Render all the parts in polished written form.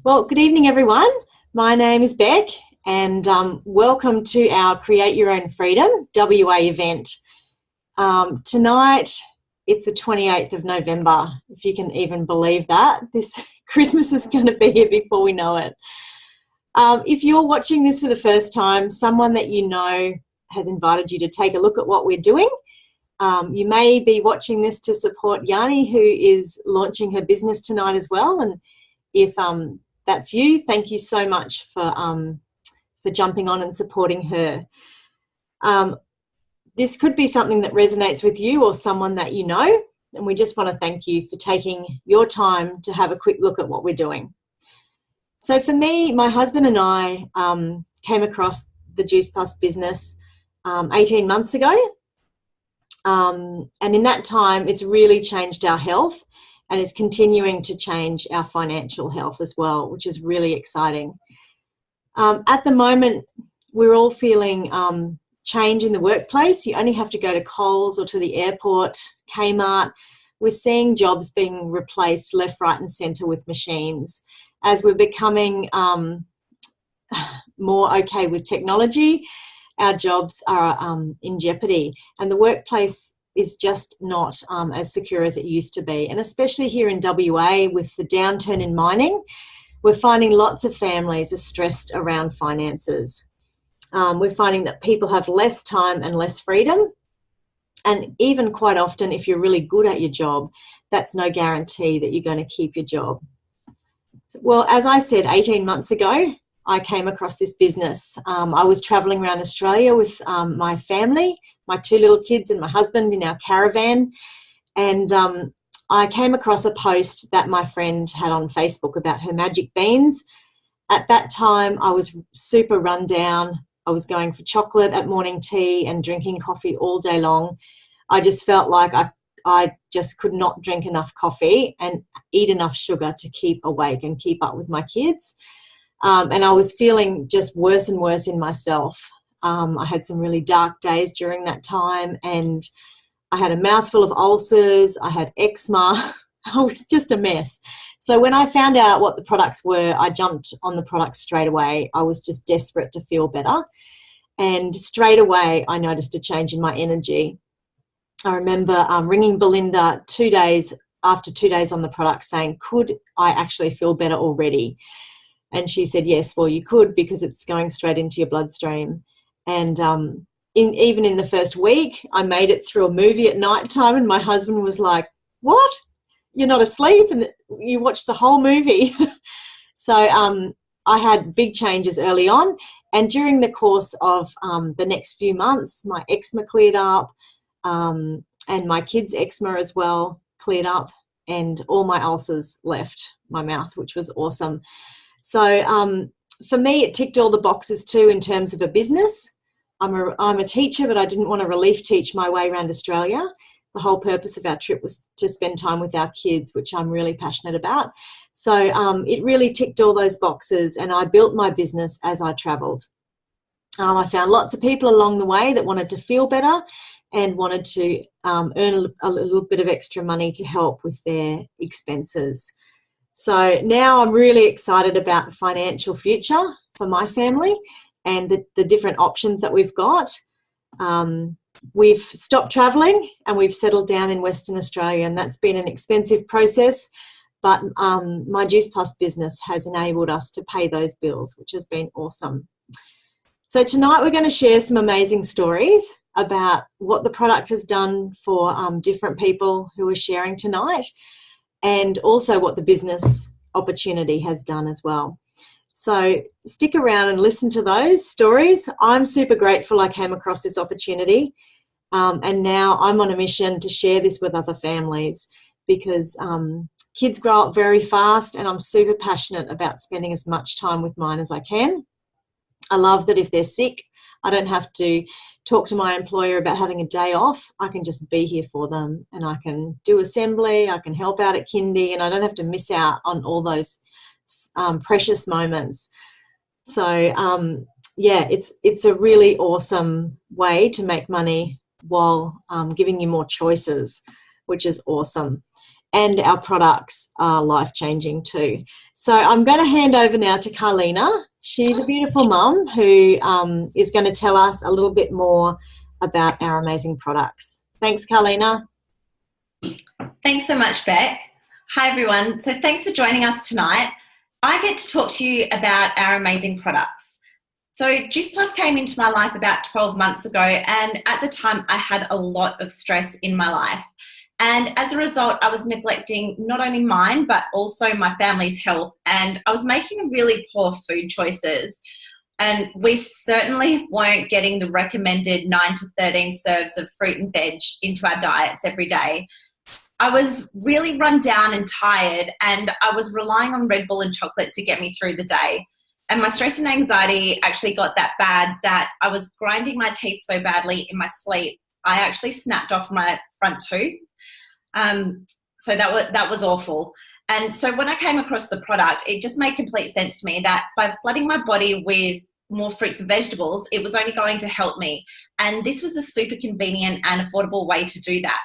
Well, good evening, everyone. My name is Beck, and welcome to our Create Your Own Freedom WA event. Tonight, it's the 28th of November, if you can even believe that. This Christmas is going to be here before we know it. If you're watching this for the first time, someone that you know has invited you to take a look at what we're doing. You may be watching this to support Yani, who is launching her business tonight as well. And if that's you, thank you so much for jumping on and supporting her. This could be something that resonates with you or someone that you know, and we just want to thank you for taking your time to have a quick look at what we're doing. So for me, my husband and I came across the Juice Plus business 18 months ago, and in that time, it's really changed our health, and it's continuing to change our financial health as well, which is really exciting. At the moment, we're all feeling change in the workplace. You only have to go to Coles or to the airport, Kmart. We're seeing jobs being replaced left, right and centre with machines. As we're becoming more okay with technology, our jobs are in jeopardy, and the workplace is just not as secure as it used to be. And especially here in WA with the downturn in mining, we're finding lots of families are stressed around finances. We're finding that people have less time and less freedom. And even quite often, if you're really good at your job, that's no guarantee that you're going to keep your job. Well, as I said, 18 months ago, I came across this business. I was traveling around Australia with my family, my two little kids and my husband in our caravan. And I came across a post that my friend had on Facebook about her magic beans. At that time, I was super run down. I was going for chocolate at morning tea and drinking coffee all day long. I just felt like I just could not drink enough coffee and eat enough sugar to keep awake and keep up with my kids. And I was feeling just worse and worse in myself. I had some really dark days during that time, and I had a mouthful of ulcers. I had eczema. I was just a mess. So when I found out what the products were, I jumped on the products straight away. I was just desperate to feel better. And straight away, I noticed a change in my energy. I remember ringing Belinda 2 days after 2 days on the product saying, could I actually feel better already? And she said, yes, well, you could, because it's going straight into your bloodstream. And even in the first week, I made it through a movie at night time, and my husband was like, what? You're not asleep? And you watched the whole movie. So I had big changes early on. And during the course of the next few months, my eczema cleared up, and my kids' eczema as well cleared up, and all my ulcers left my mouth, which was awesome. So for me, it ticked all the boxes too in terms of a business. I'm a teacher, but I didn't want to relief teach my way around Australia. The whole purpose of our trip was to spend time with our kids, which I'm really passionate about. So it really ticked all those boxes, and I built my business as I travelled. I found lots of people along the way that wanted to feel better and wanted to earn a little bit of extra money to help with their expenses. So now I'm really excited about the financial future for my family and the different options that we've got. We've stopped travelling and we've settled down in Western Australia, and that's been an expensive process, but my Juice Plus business has enabled us to pay those bills, which has been awesome. So tonight we're going to share some amazing stories about what the product has done for different people who are sharing tonight, and also what the business opportunity has done as well. So stick around and listen to those stories. I'm super grateful I came across this opportunity, and now I'm on a mission to share this with other families, because kids grow up very fast, and I'm super passionate about spending as much time with mine as I can. I love that if they're sick, I don't have to talk to my employer about having a day off. I can just be here for them, and I can do assembly, I can help out at kindy, and I don't have to miss out on all those precious moments. So yeah, it's a really awesome way to make money while giving you more choices, which is awesome. and our products are life-changing too. So I'm going to hand over now to Carlina. She's a beautiful mum who is going to tell us a little bit more about our amazing products. Thanks, Carlina. Thanks so much, Beck. Hi, everyone. So thanks for joining us tonight. I get to talk to you about our amazing products. So Juice Plus came into my life about 12 months ago, and at the time I had a lot of stress in my life. And as a result, I was neglecting not only mine, but also my family's health. And I was making really poor food choices. And we certainly weren't getting the recommended 9 to 13 serves of fruit and veg into our diets every day. I was really run down and tired, and I was relying on Red Bull and chocolate to get me through the day. And my stress and anxiety actually got that bad that I was grinding my teeth so badly in my sleep, I actually snapped off my front tooth. So that was awful. And so when I came across the product, it just made complete sense to me that by flooding my body with more fruits and vegetables, it was only going to help me. And this was a super convenient and affordable way to do that.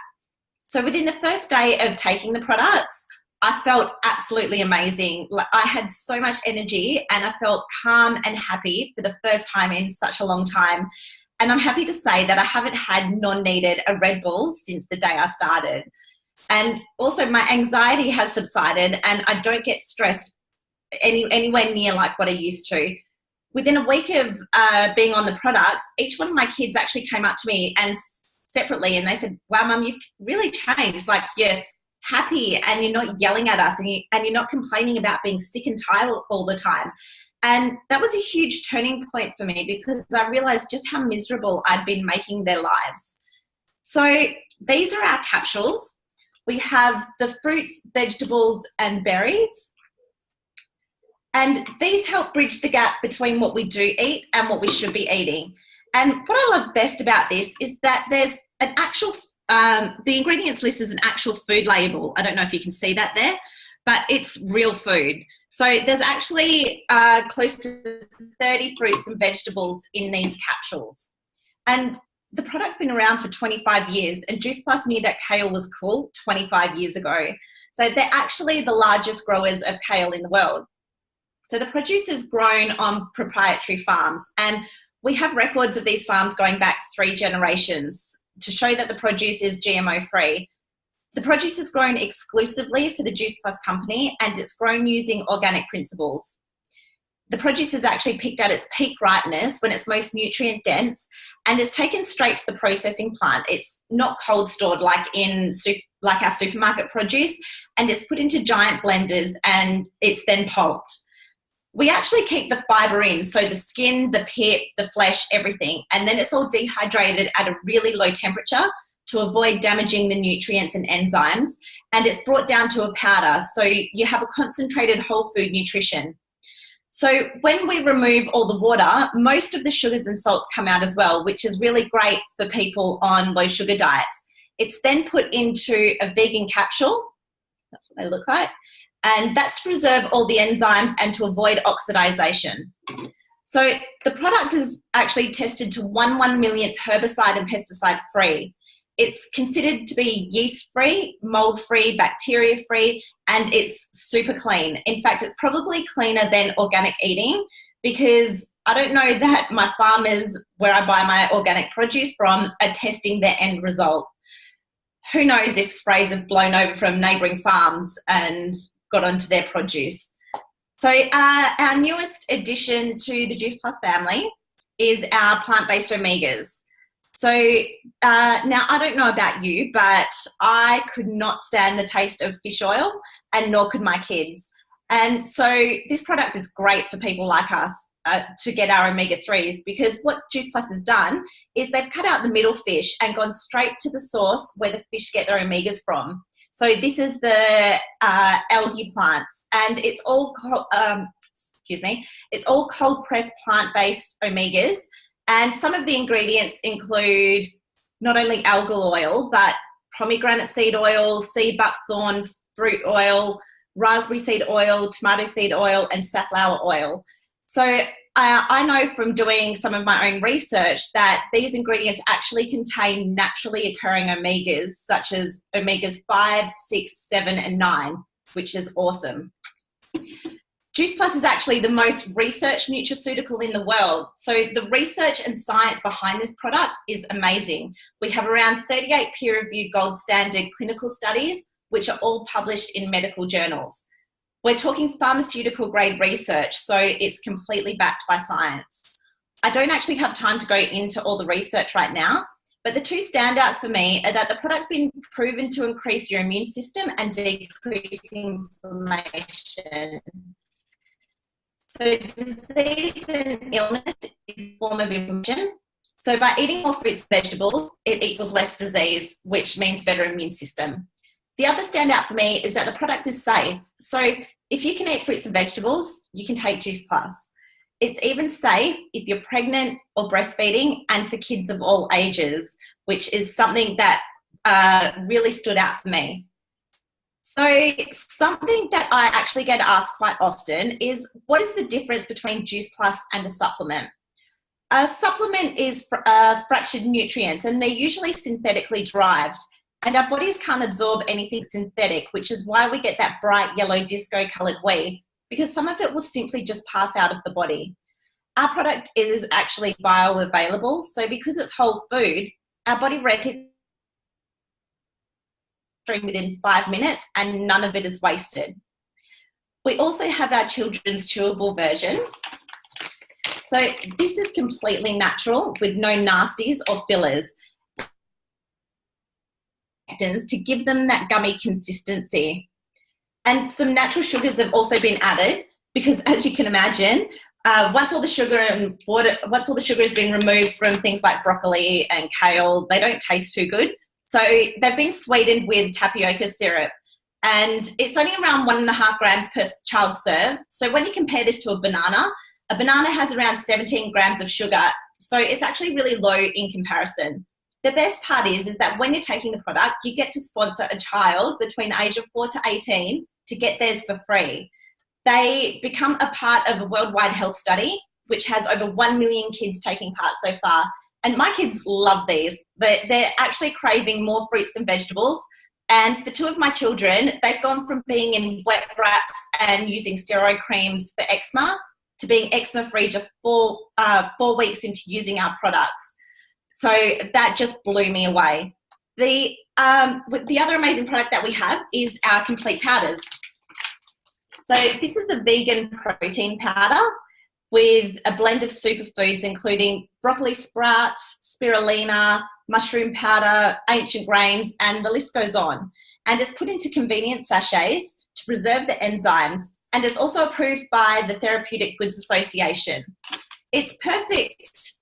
So within the first day of taking the products, I felt absolutely amazing. Like, I had so much energy and I felt calm and happy for the first time in such a long time. And I'm happy to say that I haven't had needed a Red Bull since the day I started. And also my anxiety has subsided and I don't get stressed anywhere near like what I used to. Within a week of being on the products, each one of my kids actually came up to me and separately, and they said, wow, Mum, you've really changed. Like, you're happy and you're not yelling at us, and you're not complaining about being sick and tired all the time. And that was a huge turning point for me because I realized just how miserable I'd been making their lives. So these are our capsules. We have the fruits, vegetables, and berries. And these help bridge the gap between what we do eat and what we should be eating. And what I love best about this is that there's an actual, the ingredients list is an actual food label. I don't know if you can see that there, but it's real food. So there's actually close to 30 fruits and vegetables in these capsules. And the product's been around for 25 years, and Juice Plus knew that kale was cool 25 years ago. So they're actually the largest growers of kale in the world. So the produce is grown on proprietary farms, and we have records of these farms going back 3 generations to show that the produce is GMO free. The produce is grown exclusively for the Juice Plus company, and it's grown using organic principles. The produce is actually picked at its peak ripeness when it's most nutrient dense and is taken straight to the processing plant. It's not cold stored like our supermarket produce, and it's put into giant blenders and it's then pulped. We actually keep the fibre in, so the skin, the pit, the flesh, everything, and then it's all dehydrated at a really low temperature to avoid damaging the nutrients and enzymes, and it's brought down to a powder, so you have a concentrated whole food nutrition. So when we remove all the water, most of the sugars and salts come out as well, which is really great for people on low sugar diets. It's then put into a vegan capsule. That's what they look like. And that's to preserve all the enzymes and to avoid oxidization. So the product is actually tested to 1/1,000,000th herbicide and pesticide free. It's considered to be yeast free, mold free, bacteria free, and it's super clean. In fact, it's probably cleaner than organic eating because I don't know that my farmers where I buy my organic produce from are testing their end result. Who knows if sprays have blown over from neighbouring farms and got onto their produce. So our newest addition to the Juice Plus family is our plant-based omegas. So now I don't know about you, but I could not stand the taste of fish oil, and nor could my kids. And so this product is great for people like us to get our omega-3s, because what Juice Plus has done is they've cut out the middle fish and gone straight to the source where the fish get their omegas from. So this is the algae plants, and it's all it's all cold pressed plant-based omegas. And some of the ingredients include not only algal oil, but pomegranate seed oil, sea buckthorn fruit oil, raspberry seed oil, tomato seed oil, and safflower oil. So I know from doing some of my own research that these ingredients actually contain naturally occurring omegas, such as omegas 5, 6, 7, and 9, which is awesome. Juice Plus is actually the most researched nutraceutical in the world. So the research and science behind this product is amazing. We have around 38 peer-reviewed gold standard clinical studies, which are all published in medical journals. We're talking pharmaceutical grade research, so it's completely backed by science. I don't actually have time to go into all the research right now, but the two standouts for me are that the product's been proven to increase your immune system and decrease inflammation. So disease and illness is a form of inflammation. So by eating more fruits and vegetables, it equals less disease, which means better immune system. The other standout for me is that the product is safe. So if you can eat fruits and vegetables, you can take Juice Plus. It's even safe if you're pregnant or breastfeeding and for kids of all ages, which is something that really stood out for me. So something that I actually get asked quite often is, what is the difference between Juice Plus and a supplement? A supplement is fractured nutrients, and they're usually synthetically derived. And our bodies can't absorb anything synthetic, which is why we get that bright yellow disco coloured whey, because some of it will simply just pass out of the body. Our product is actually bioavailable, so because it's whole food, our body recognizes within 5 minutes and none of it is wasted. We also have our children's chewable version. So this is completely natural with no nasties or fillers to give them that gummy consistency. And some natural sugars have also been added because, as you can imagine, once all the sugar has been removed from things like broccoli and kale, they don't taste too good. So they've been sweetened with tapioca syrup, and it's only around 1.5 grams per child serve. So when you compare this to a banana has around 17 grams of sugar. So it's actually really low in comparison. The best part is that when you're taking the product, you get to sponsor a child between the age of 4 to 18 to get theirs for free. They become a part of a worldwide health study, which has over 1 million kids taking part so far. And my kids love these. They're actually craving more fruits and vegetables. And for 2 of my children, they've gone from being in wet wraps and using steroid creams for eczema to being eczema-free just 4 weeks into using our products. So that just blew me away. The other amazing product that we have is our complete powders. So this is a vegan protein powder with a blend of superfoods, including broccoli sprouts, spirulina, mushroom powder, ancient grains, and the list goes on. And it's put into convenient sachets to preserve the enzymes, and it's also approved by the Therapeutic Goods Association. It's perfect.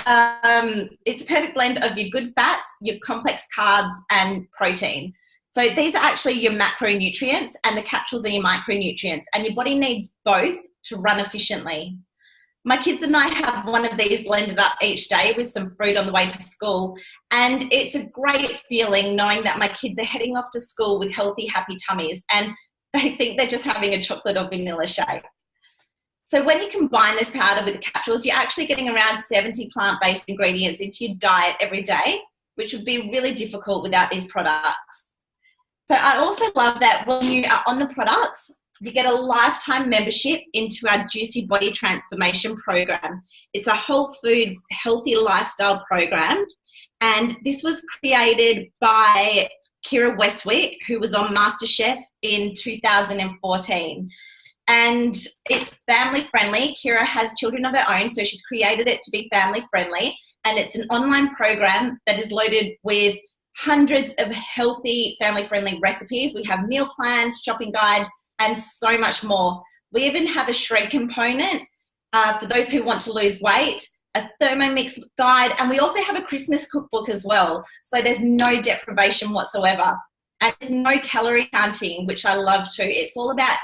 It's a perfect blend of your good fats, your complex carbs, and protein. So these are actually your macronutrients, and the capsules are your micronutrients, and your body needs both to run efficiently. My kids and I have one of these blended up each day with some fruit on the way to school, and it's a great feeling knowing that my kids are heading off to school with healthy, happy tummies, and they think they're just having a chocolate or vanilla shake. So when you combine this powder with the capsules, you're actually getting around 70 plant-based ingredients into your diet every day, which would be really difficult without these products. So I also love that when you are on the products, you get a lifetime membership into our Juicy Body Transformation Program. It's a whole foods healthy lifestyle program, and this was created by Kira Westwick, who was on MasterChef in 2014. And it's family friendly. Kira has children of her own, so she's created it to be family friendly. And it's an online program that is loaded with hundreds of healthy family friendly recipes. We have meal plans, shopping guides, and so much more. We even have a shred component for those who want to lose weight, a Thermomix guide, and we also have a Christmas cookbook as well. So there's no deprivation whatsoever. And there's no calorie counting, which I love too. It's all about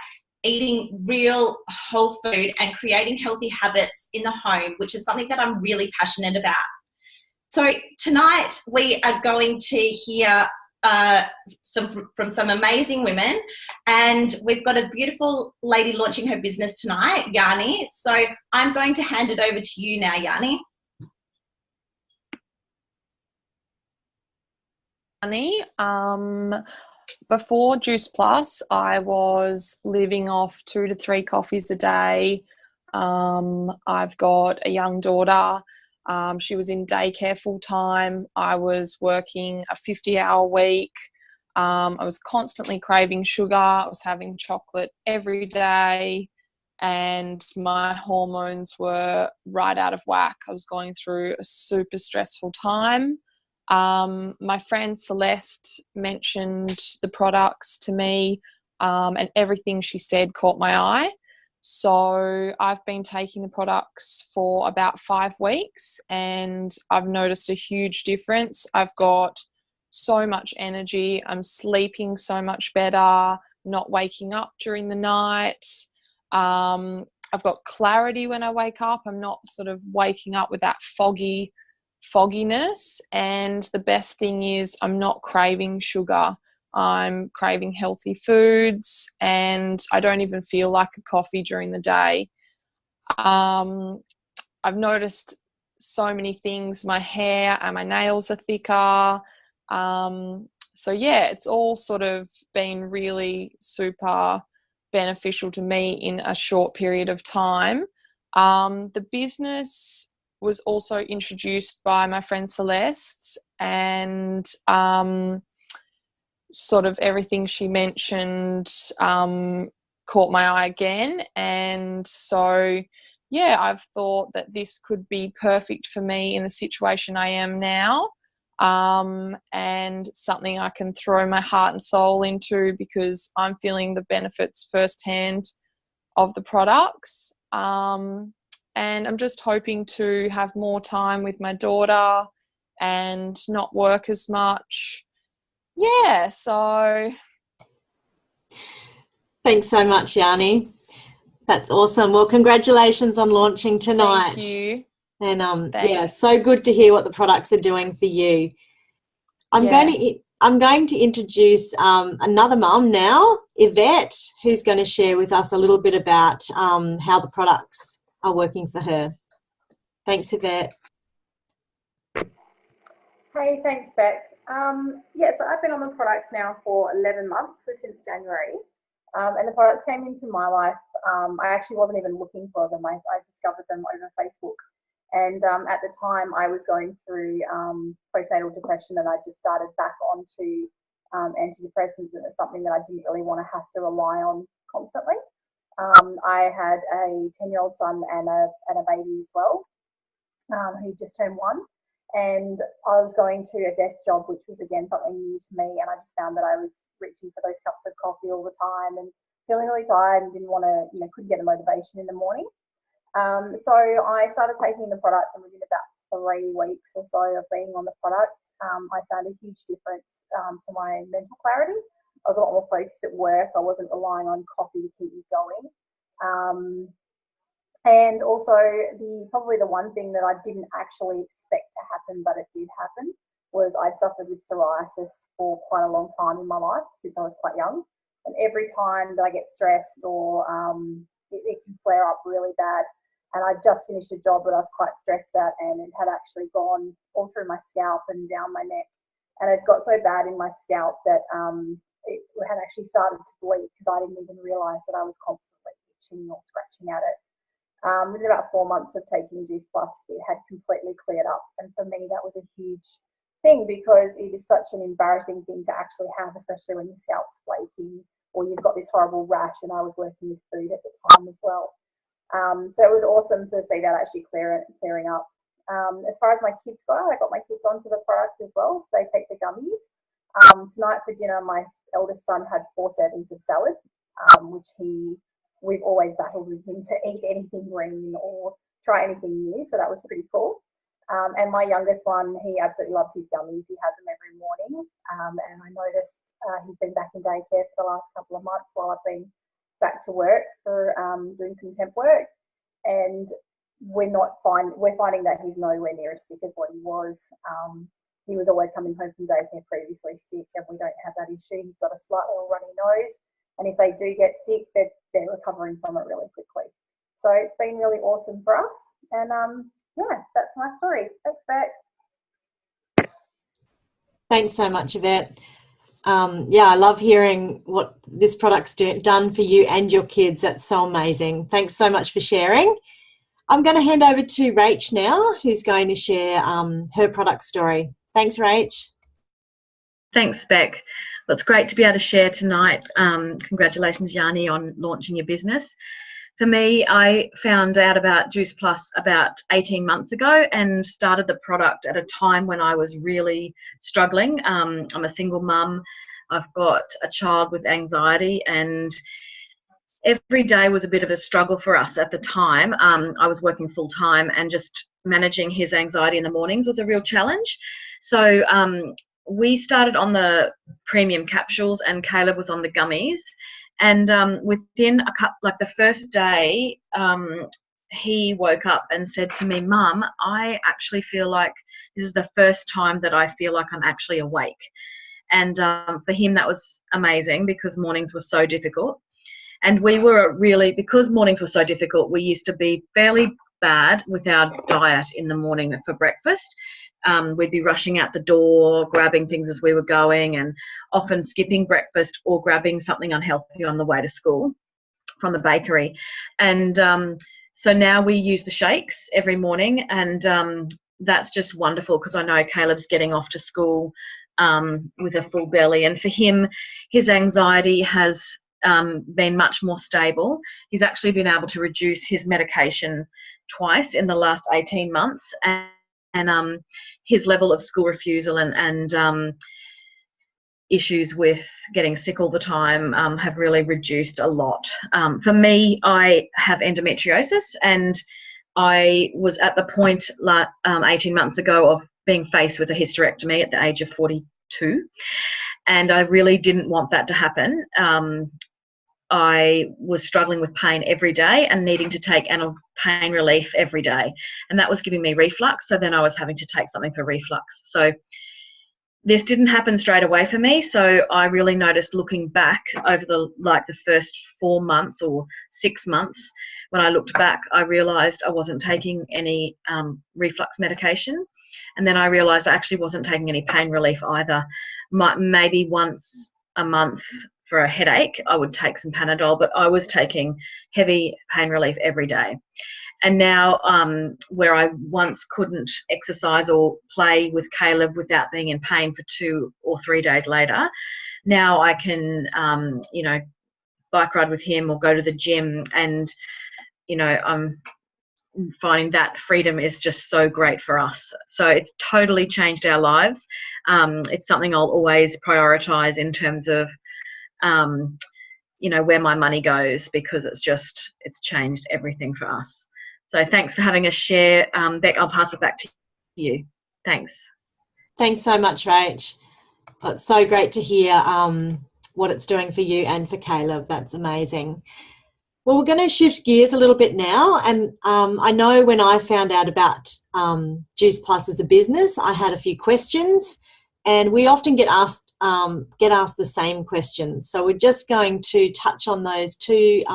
eating real whole food and creating healthy habits in the home, which is something that I'm really passionate about. So tonight we are going to hear from some amazing women, and we've got a beautiful lady launching her business tonight, Yanni. So I'm going to hand it over to you now, Yanni. Before Juice Plus, I was living off 2 to 3 coffees a day. I've got a young daughter. She was in daycare full time. I was working a 50-hour week. I was constantly craving sugar. I was having chocolate every day, and my hormones were right out of whack. I was going through a super stressful time. My friend Celeste mentioned the products to me, and everything she said caught my eye. So I've been taking the products for about 5 weeks, and I've noticed a huge difference. I've got so much energy. I'm sleeping so much better, not waking up during the night. I've got clarity when I wake up. I'm not sort of waking up with that fogginess. And the best thing is I'm not craving sugar. I'm craving healthy foods, and I don't even feel like a coffee during the day. I've noticed so many things. My hair and my nails are thicker. So yeah, it's all sort of been really super beneficial to me in a short period of time. The business was also introduced by my friend Celeste, and sort of everything she mentioned caught my eye again. And so yeah, I've thought that this could be perfect for me in the situation I am now, and something I can throw my heart and soul into, because I'm feeling the benefits firsthand of the products. And I'm just hoping to have more time with my daughter and not work as much. Yeah, so. Thanks so much, Yanni. That's awesome. Well, congratulations on launching tonight. Thank you. And yeah, so good to hear what the products are doing for you. I'm going to introduce another mum now, Yvette, who's going to share with us a little bit about how the products are working for her. Thanks, Yvette. Hey, thanks, Beck. Yeah, so I've been on the products now for 11 months, so since January. And the products came into my life. I actually wasn't even looking for them. I discovered them over Facebook. And at the time, I was going through postnatal depression, and I just started back onto antidepressants, and it's something that I didn't really want to have to rely on constantly. I had a 10-year-old son and a baby as well, who just turned 1. And I was going to a desk job, which was, again, something new to me. And I just found that I was reaching for those cups of coffee all the time and feeling really tired and didn't want to, couldn't get the motivation in the morning. So I started taking the products, and within about 3 weeks or so of being on the product, I found a huge difference to my mental clarity. I was a lot more focused at work. I wasn't relying on coffee to keep me going. And also, probably the one thing that I didn't actually expect to happen, but it did happen, was I'd suffered with psoriasis for quite a long time in my life, since I was quite young. And every time that I get stressed or it can flare up really bad. And I just finished a job that I was quite stressed at, and it had actually gone all through my scalp and down my neck. And it got so bad in my scalp that it had actually started to bleed, because I didn't even realise that I was constantly itching or scratching at it. Within about 4 months of taking Juice Plus, it had completely cleared up. And for me, that was a huge thing, because it is such an embarrassing thing to actually have, especially when your scalp's flaking or you've got this horrible rash. And I was working with food at the time as well. So it was awesome to see that actually clearing up. As far as my kids go, I got my kids onto the product as well, so they take the gummies. Tonight for dinner, my eldest son had 4 servings of salad, which we've always battled with him to eat anything green or try anything new, so that was pretty cool. And my youngest one, he absolutely loves his gummies. He has them every morning. And I noticed he's been back in daycare for the last couple of months while I've been back to work for doing some temp work. And we're finding that he's nowhere near as sick as what he was. he was always coming home from daycare previously sick, and we don't have that issue. He's got a slight little runny nose, and if they do get sick, they're recovering from it really quickly. So it's been really awesome for us, and yeah, that's my story. Thanks, Beck. Thanks so much, Yvette. Yeah, I love hearing what this product's done for you and your kids. That's so amazing. Thanks so much for sharing. I'm going to hand over to Rach now, who's going to share her product story. Thanks, Rach. Thanks, Beck. Well, it's great to be able to share tonight. Congratulations, Yanni, on launching your business. For me, I found out about Juice Plus about 18 months ago and started the product at a time when I was really struggling. I'm a single mum. I've got a child with anxiety, and every day was a bit of a struggle for us at the time. I was working full time, and just managing his anxiety in the mornings was a real challenge. So we started on the premium capsules, and Caleb was on the gummies. And within the first day, he woke up and said to me, "Mum, I actually feel like this is the first time that I feel like I'm actually awake." And for him, that was amazing, because mornings were so difficult. And we were really, because mornings were so difficult, we used to be fairly bad with our diet in the morning for breakfast. We'd be rushing out the door, grabbing things as we were going, and often skipping breakfast or grabbing something unhealthy on the way to school from the bakery. And so now we use the shakes every morning, and that's just wonderful, because I know Caleb's getting off to school with a full belly, and for him, his anxiety has been much more stable. He's actually been able to reduce his medication twice in the last 18 months, and his level of school refusal and issues with getting sick all the time have really reduced a lot. For me, I have endometriosis, and I was at the point 18 months ago of being faced with a hysterectomy at the age of 42, and I really didn't want that to happen. I was struggling with pain every day and needing to take pain relief every day, and that was giving me reflux, so then I was having to take something for reflux. So this didn't happen straight away for me, so I really noticed, looking back over the first 4 months or 6 months, when I looked back, I realised I wasn't taking any reflux medication, and then I realised I actually wasn't taking any pain relief either. Maybe once a month for a headache, I would take some Panadol, but I was taking heavy pain relief every day. And now, where I once couldn't exercise or play with Caleb without being in pain for 2 or 3 days later, now I can, bike ride with him or go to the gym, and, I'm finding that freedom is just so great for us. So it's totally changed our lives. It's something I'll always prioritize in terms of where my money goes, because it's changed everything for us. So thanks for having us share. Beck, I'll pass it back to you. Thanks. Thanks so much, Rach. It's so great to hear what it's doing for you and for Caleb. That's amazing. Well, we're going to shift gears a little bit now, and I know when I found out about Juice Plus as a business, I had a few questions. And we often get asked the same questions. So we're just going to touch on those two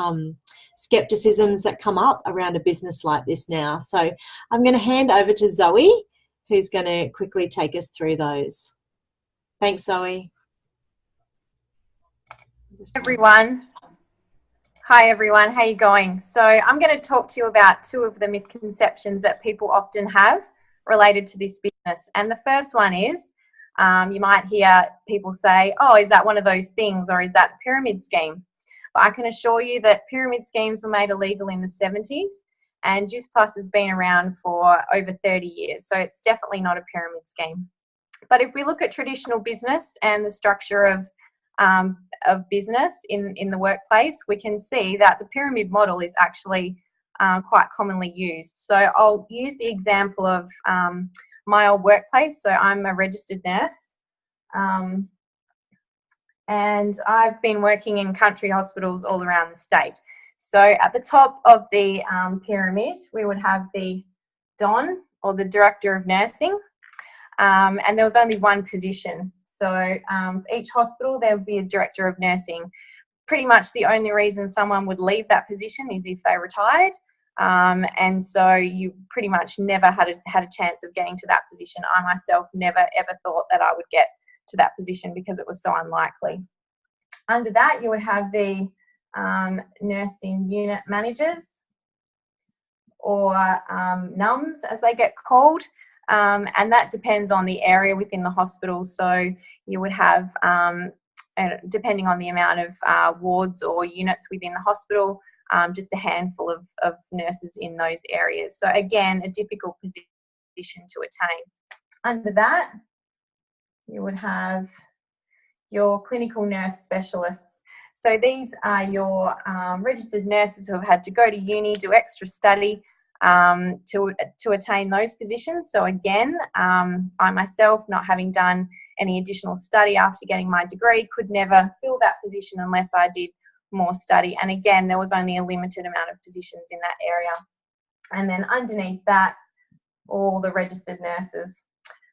skepticisms that come up around a business like this now. So I'm going to hand over to Zoe, who's going to quickly take us through those. Thanks, Zoe. Everyone. Hi, everyone. How are you going? So I'm going to talk to you about 2 of the misconceptions that people often have related to this business. And the first one is, you might hear people say, "Oh, is that one of those things, or is that a pyramid scheme?" But I can assure you that pyramid schemes were made illegal in the 70s, and Juice Plus has been around for over 30 years. So it's definitely not a pyramid scheme. But if we look at traditional business and the structure of business in the workplace, we can see that the pyramid model is actually quite commonly used. So I'll use the example of my old workplace. So I'm a registered nurse, and I've been working in country hospitals all around the state. So at the top of the pyramid, we would have the DON, or the Director of Nursing. and there was only one position. So for each hospital, there would be a director of nursing. Pretty much the only reason someone would leave that position is if they retired. And so you pretty much never had a chance of getting to that position. I myself never ever thought that I would get to that position because it was so unlikely. Under that, you would have the nursing unit managers, or NUMs as they get called, and that depends on the area within the hospital. So you would have, depending on the amount of wards or units within the hospital, just a handful of nurses in those areas. So again, a difficult position to attain. Under that, you would have your clinical nurse specialists. So these are your registered nurses who have had to go to uni, do extra study to attain those positions. So again, I myself, not having done any additional study after getting my degree, could never fill that position unless I did more study. And again, there was only a limited amount of positions in that area. And then underneath that, all the registered nurses.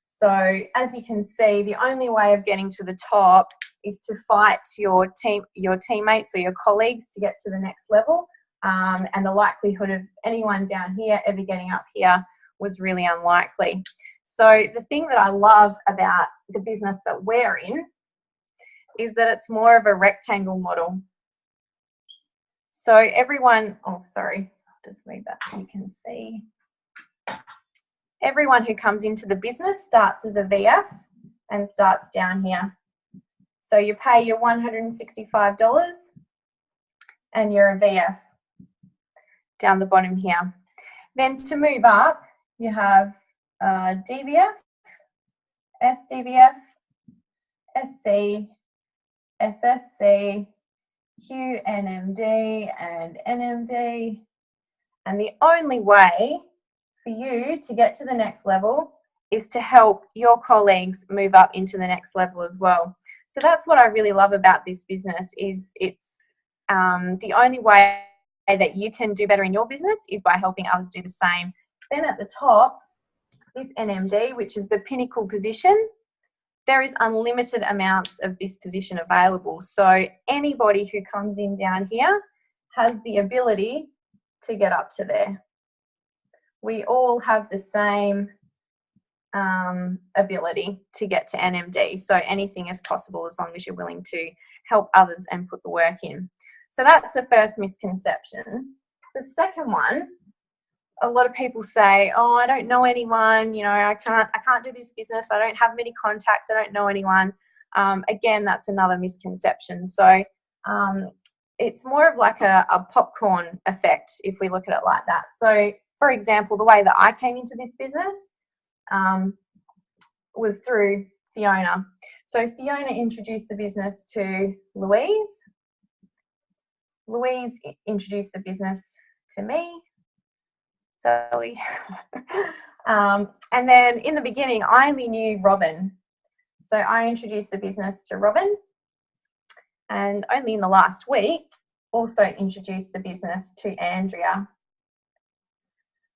So as you can see, the only way of getting to the top is to fight your teammates or your colleagues to get to the next level. And the likelihood of anyone down here ever getting up here was really unlikely. So the thing that I love about the business that we're in is that it's more of a rectangle model. So everyone, oh sorry, I'll just move that so you can see. Everyone who comes into the business starts as a VF and starts down here. So you pay your $165 and you're a VF down the bottom here. Then to move up, you have DVF, SDVF, SC, SSC, QNMD and NMD. And the only way for you to get to the next level is to help your colleagues move up into the next level as well. So that's what I really love about this business, is it's the only way that you can do better in your business is by helping others do the same. Then at the top, this NMD, which is the pinnacle position, there is unlimited amounts of this position available. So anybody who comes in down here has the ability to get up to there. We all have the same ability to get to NMD. So anything is possible as long as you're willing to help others and put the work in. So that's the first misconception. The second one, a lot of people say, oh, I don't know anyone, you know, I can't do this business. I don't have many contacts. I don't know anyone. Again, that's another misconception. So it's more of like a popcorn effect if we look at it like that. So for example, the way that I came into this business was through Fiona. So Fiona introduced the business to Louise. Louise introduced the business to me, Zoe. And then in the beginning, I only knew Robin. So I introduced the business to Robin, and only in the last week also introduced the business to Andrea.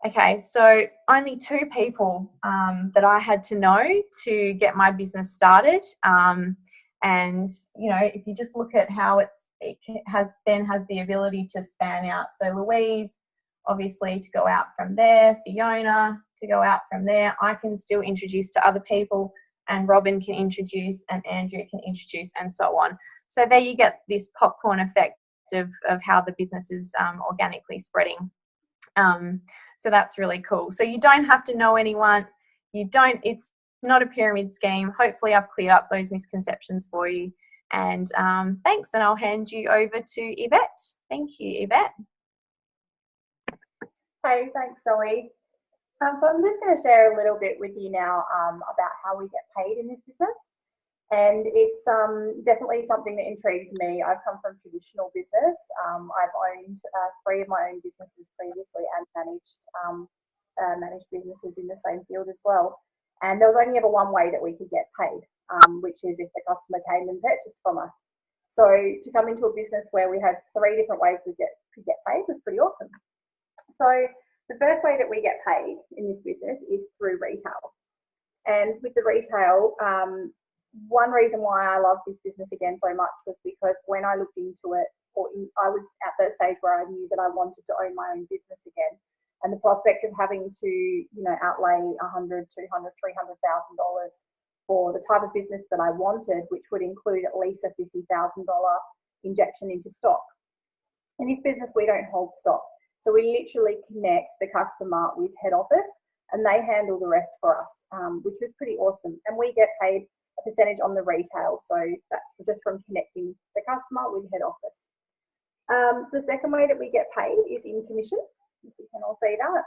Okay, so only 2 people that I had to know to get my business started. And, you know, if you just look at how it has the ability to span out. So Louise, obviously, to go out from there, Fiona to go out from there. I can still introduce to other people, and Robin can introduce, and Andrea can introduce, and so on. So there you get this popcorn effect of how the business is organically spreading. So that's really cool. So you don't have to know anyone. It's not a pyramid scheme. Hopefully I've cleared up those misconceptions for you. And thanks, and I'll hand you over to Yvette. Thank you, Yvette. Hey, thanks, Zoe. So I'm just going to share a little bit with you now about how we get paid in this business. And it's definitely something that intrigued me. I've come from traditional business. I've owned 3 of my own businesses previously and managed businesses in the same field as well. And there was only ever one way that we could get paid, which is if the customer came and purchased from us. So to come into a business where we had 3 different ways we could get paid was pretty awesome. So the first way that we get paid in this business is through retail. And with the retail, one reason why I love this business again so much was because when I looked into it, I was at that stage where I knew that I wanted to own my own business again. And the prospect of having to, outlay $100,000, $200,000, $300,000 for the type of business that I wanted, which would include at least a $50,000 injection into stock. In this business, we don't hold stock. So we literally connect the customer with head office and they handle the rest for us, which was pretty awesome. And we get paid a percentage on the retail. So that's just from connecting the customer with head office. The second way that we get paid is in commission, if you can all see that.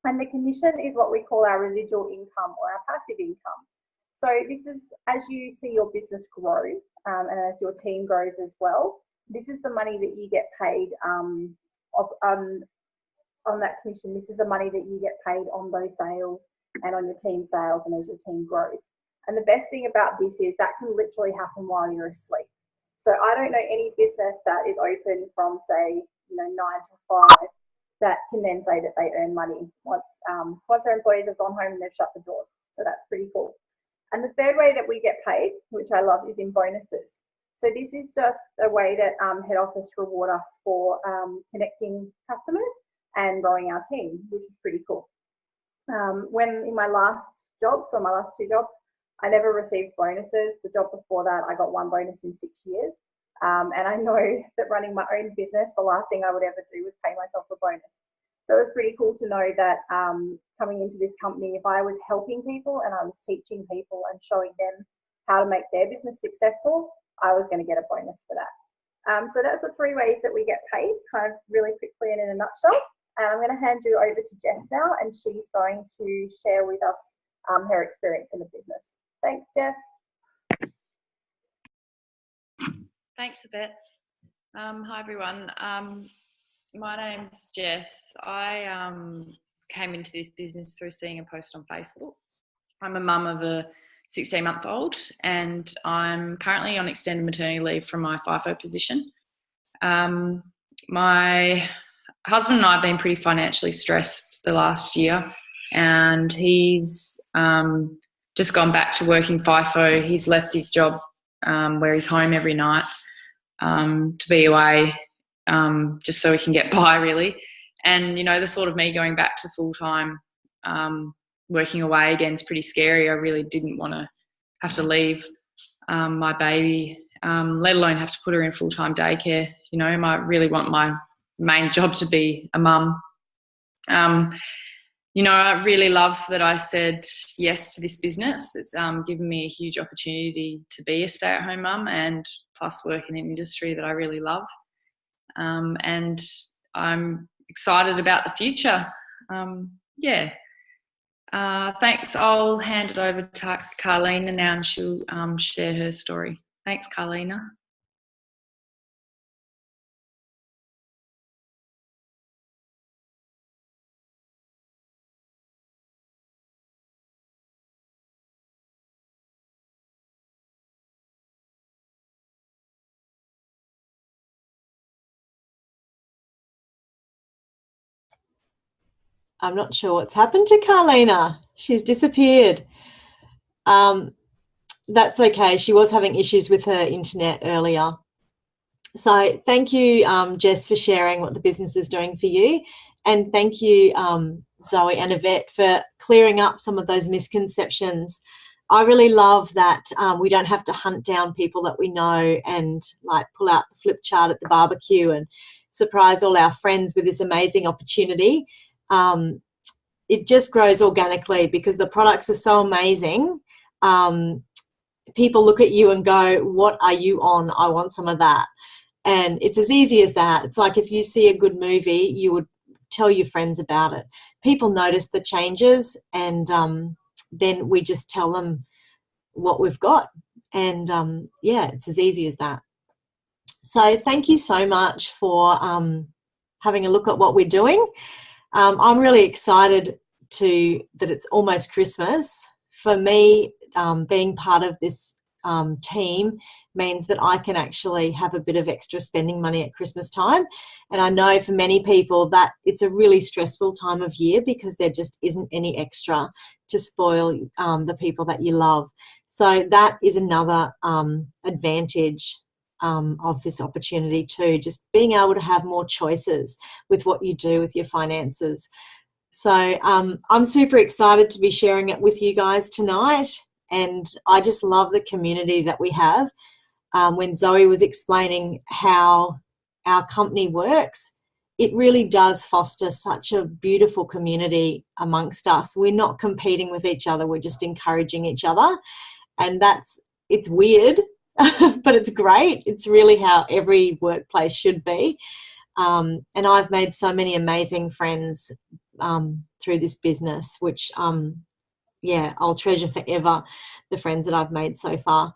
And the commission is what we call our residual income or our passive income. So this is as you see your business grow and as your team grows as well, this is the money that you get paid on that commission. This is the money that you get paid on those sales and on your team sales and as your team grows. And the best thing about this is that can literally happen while you're asleep. So I don't know any business that is open from, say, 9 to 5 that can then say that they earn money once their employees have gone home and they've shut the doors. So that's pretty cool. And the third way that we get paid, which I love, is in bonuses. So this is just a way that head office reward us for connecting customers and growing our team, which is pretty cool. When in my last job, so my last 2 jobs, I never received bonuses. The job before that, I got 1 bonus in 6 years. And I know that running my own business, the last thing I would ever do was pay myself a bonus. So it was pretty cool to know that coming into this company, if I was helping people and I was teaching people and showing them how to make their business successful, I was going to get a bonus for that. So that's the 3 ways that we get paid, kind of really quickly and in a nutshell. And I'm going to hand you over to Jess now, and she's going to share with us her experience in the business. Thanks, Jess. Thanks, Yvette. Hi, everyone. My name's Jess. I came into this business through seeing a post on Facebook. I'm a mum of a 16-month-old and I'm currently on extended maternity leave from my FIFO position. My husband and I have been pretty financially stressed the last year, and he's just gone back to working FIFO. He's left his job where he's home every night to be away just so he can get by, really. And, the thought of me going back to full-time working away again is pretty scary. I really didn't want to have to leave my baby, let alone have to put her in full-time daycare. I really want my main job to be a mum. I really love that I said yes to this business. It's given me a huge opportunity to be a stay-at-home mum and plus work in an industry that I really love. And I'm excited about the future. Thanks. I'll hand it over to Carlina now and she'll share her story. Thanks, Carlina. I'm not sure what's happened to Carlina. She's disappeared. That's okay. She was having issues with her internet earlier. So thank you, Jess, for sharing what the business is doing for you. And thank you, Zoe and Yvette, for clearing up some of those misconceptions. I really love that we don't have to hunt down people that we know and pull out the flip chart at the barbecue and surprise all our friends with this amazing opportunity. It just grows organically because the products are so amazing. People look at you and go, what are you on? I want some of that. And it's as easy as that. It's like if you see a good movie, you would tell your friends about it. People notice the changes and then we just tell them what we've got. And it's as easy as that. So thank you so much for having a look at what we're doing. I'm really excited that it's almost Christmas. For me, being part of this team means that I can actually have a bit of extra spending money at Christmas time. And I know for many people that it's a really stressful time of year because there just isn't any extra to spoil the people that you love. So that is another advantage of this opportunity too, just being able to have more choices with what you do with your finances. So I'm super excited to be sharing it with you guys tonight, and I just love the community that we have. When Zoe was explaining how our company works, it really does foster such a beautiful community amongst us. We're not competing with each other, we're just encouraging each other, and it's weird, but it's great. It's really how every workplace should be. And I've made so many amazing friends through this business, which I'll treasure forever, the friends that I've made so far.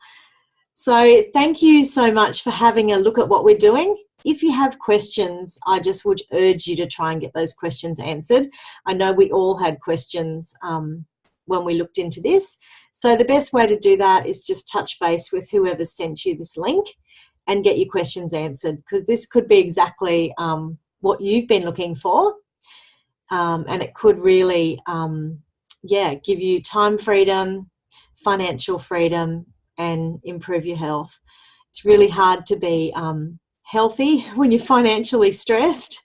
So thank you so much for having a look at what we're doing. If you have questions, I just would urge you to try and get those questions answered. I know we all had questions when we looked into this. So the best way to do that is just touch base with whoever sent you this link and get your questions answered, because this could be exactly what you've been looking for. And it could really, give you time freedom, financial freedom, and improve your health. It's really hard to be healthy when you're financially stressed,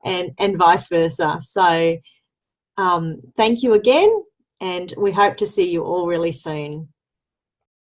and vice versa. So thank you again, and we hope to see you all really soon.